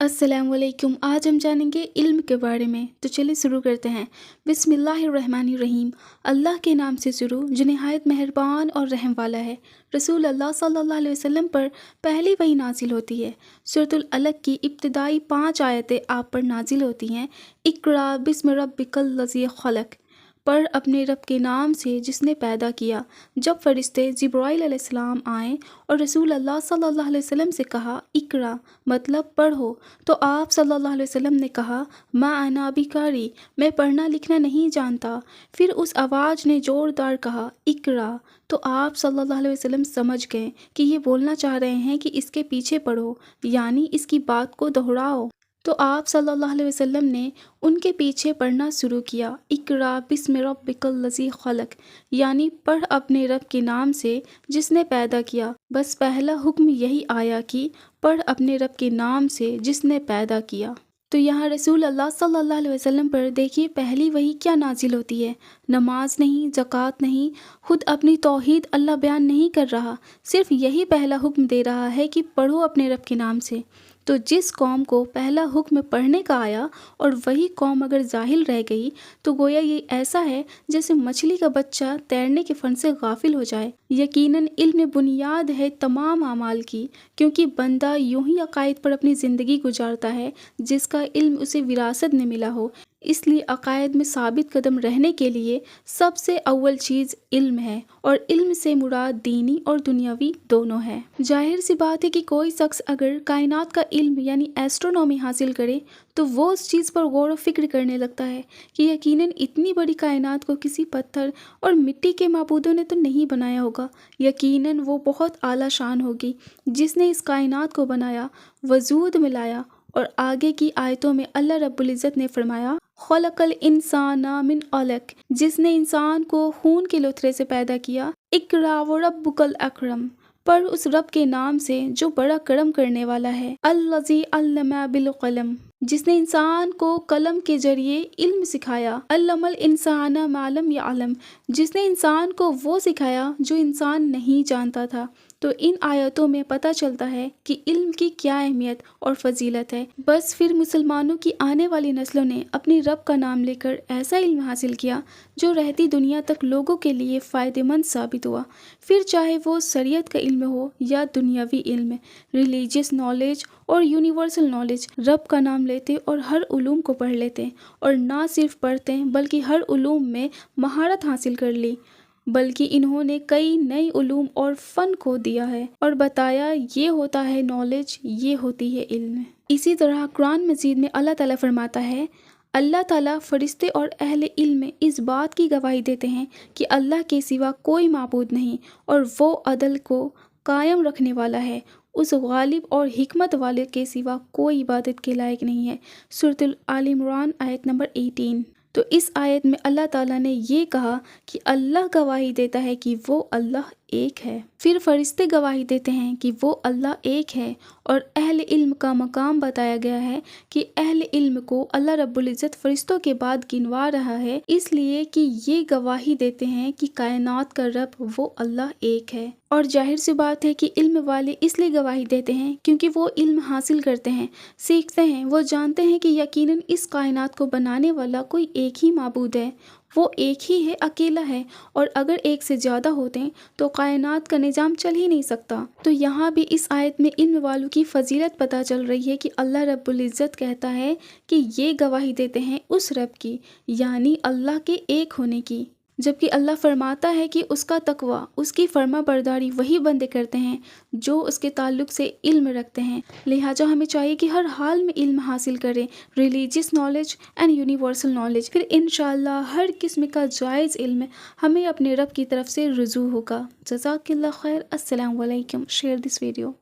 अस्सलाम वालेकुम। आज हम जानेंगे इल्म के बारे में। तो चलिए शुरू करते हैं। बिस्मिल्लाहिर्रहमानिर्रहीम। अल्लाह के नाम से शुरू जो निहायत मेहरबान और रहम वाला है। रसूल अल्लाह सल्लल्लाहु अलैहि वसल्लम पर पहली वही नाजिल होती है। सूरतुल अलक की इब्तिदाई 5 आयतें आप पर नाजिल होती हैं। इक़रा बिस्मि रब्बिकल लज़ी खलक़, पढ़ अपने रब के नाम से जिसने पैदा किया। जब फरिश्ते जिब्राइल अलैहिस्सलाम आए और रसूल अल्लाह सल्लल्लाहु अलैहि वसल्लम से कहा इक़रा मतलब पढ़ो, तो आप सल्लल्लाहु अलैहि वसल्लम ने कहा मा अना बिकारी, मैं पढ़ना लिखना नहीं जानता। फिर उस आवाज़ ने ज़ोरदार कहा इक़रा, तो आप सल्लल्लाहु अलैहि वसल्लम समझ गए कि ये बोलना चाह रहे हैं कि इसके पीछे पढ़ो, यानी इसकी बात को दोहराओ। तो आप सल्लल्लाहु अलैहि वसल्लम ने उनके पीछे पढ़ना शुरू किया। इक़रा बिस्मि रब्बिकल लज़ी खलक़, यानी पढ़ अपने रब के नाम से जिसने पैदा किया। बस पहला हुक्म यही आया कि पढ़ अपने रब के नाम से जिसने पैदा किया। तो यहाँ रसूल अल्लाह सल्लल्लाहु अलैहि वसल्लम पर देखिए पहली वही क्या नाजिल होती है। नमाज नहीं, ज़कात नहीं, खुद अपनी तौहीद अल्लाह बयान नहीं कर रहा, सिर्फ यही पहला हुक्म दे रहा है कि पढ़ो अपने रब के नाम से। तो जिस कौम को पहला हुक्म पढ़ने का आया और वही कौम अगर जाहिल रह गई, तो गोया ये ऐसा है जैसे मछली का बच्चा तैरने के फ़न से गाफिल हो जाए। यकीनन इल्म बुनियाद है तमाम आमाल की, क्योंकि बंदा यूं ही अकायद पर अपनी ज़िंदगी गुजारता है जिसका इल्म उसे विरासत में मिला हो। इसलिए अकायद में साबित कदम रहने के लिए सबसे अव्वल चीज़ इल्म है, और इल्म से मुराद दीनी और दुनियावी दोनों है। जाहिर सी बात है कि कोई शख्स अगर कायनात का इल्म यानी एस्ट्रोनॉमी हासिल करे तो वो उस चीज़ पर गौर व फिक्र करने लगता है कि यकीनन इतनी बड़ी कायनात को किसी पत्थर और मिट्टी के माबूदों ने तो नहीं बनाया होगा। यकीनन वो बहुत आला शान होगी जिसने इस कायनात को बनाया, वजूद में लाया। और आगे की आयतों में अल्लाह रब्बुल इज़्ज़त ने फरमाया खलक़ल इंसाना मिन अलक़, जिसने इंसान को खून के लुथरे से पैदा किया। इक़रा व रब्बुकल अकरम, पर उस रब के नाम से जो बड़ा करम करने वाला है। अल्लज़ी अल्लमा बिल क़लम, जिसने इंसान को कलम के जरिए इल्म सिखाया। अल्लमल इंसाना मा लम यअलम, जिसने इंसान को वो सिखाया जो इंसान नहीं जानता था। तो इन आयतों में पता चलता है कि इल्म की क्या अहमियत और फजीलत है। बस फिर मुसलमानों की आने वाली नस्लों ने अपने रब का नाम लेकर ऐसा इल्म हासिल किया जो रहती दुनिया तक लोगों के लिए फ़ायदेमंद साबित हुआ। फिर चाहे वो शरीयत का इल्म हो या दुनियावी इल्म, रिलीजियस नॉलेज और यूनिवर्सल नॉलेज। रब का नाम लेते और हर उलूम को पढ़ लेते, और ना सिर्फ पढ़ते बल्कि हर उलूम में महारत हासिल कर ली, बल्कि इन्होंने कई नई उलूम और फ़न को दिया है और बताया ये होता है नॉलेज, ये होती है इल्म। इसी तरह कुरान मजीद में अल्लाह ताला फरमाता है अल्लाह ताला फरिश्ते और अहले इल्म इस बात की गवाही देते हैं कि अल्लाह के सिवा कोई माबूद नहीं, और वो अदल को कायम रखने वाला है। उस गालिब और हिकमत वाले के सिवा कोई इबादत के लायक नहीं है। सूरतुल आल इमरान आयत नंबर 18। तो इस आयत में अल्लाह ताला ने ये कहा कि अल्लाह गवाही देता है कि वो अल्लाह एक है। फिर फरिश्ते गवाही देते हैं कि वो अल्लाह एक है, और अहले इल्म का मकाम बताया गया है कि अहले इल्म को अल्लाह रब्बुल इज़्ज़त फरिश्तों के बाद गिनवा रहा है, इसलिए कि ये गवाही देते हैं कि कायनात का रब वो अल्लाह एक है। और जाहिर सी बात है कि इल्म वाले इसलिए गवाही देते हैं क्योंकि वो इल्म हासिल करते हैं, सीखते हैं। वो जानते हैं कि यकीनन इस कायनात को बनाने वाला कोई एक ही माबूद है, वो एक ही है, अकेला है, और अगर एक से ज़्यादा होते तो कायनात का निज़ाम चल ही नहीं सकता। तो यहाँ भी इस आयत में इल्म वालों की फजीलत पता चल रही है कि अल्लाह रब्बुल इज़्ज़त कहता है कि ये गवाही देते हैं उस रब की, यानी अल्लाह के एक होने की। जबकि अल्लाह फरमाता है कि उसका तकवा, उसकी फर्मा बरदारी वही बंदे करते हैं जो उसके ताल्लुक़ से इल्म रखते हैं। लिहाजा हमें चाहिए कि हर हाल में इल्म हासिल करें, religious knowledge and universal knowledge. फिर इंशाअल्लाह हर किस्म का जायज़ इल्म हमें अपने रब की तरफ से रुजू होगा। जज़ाकल्लाह खैर। अस्सलाम वालेकुम। Share this video.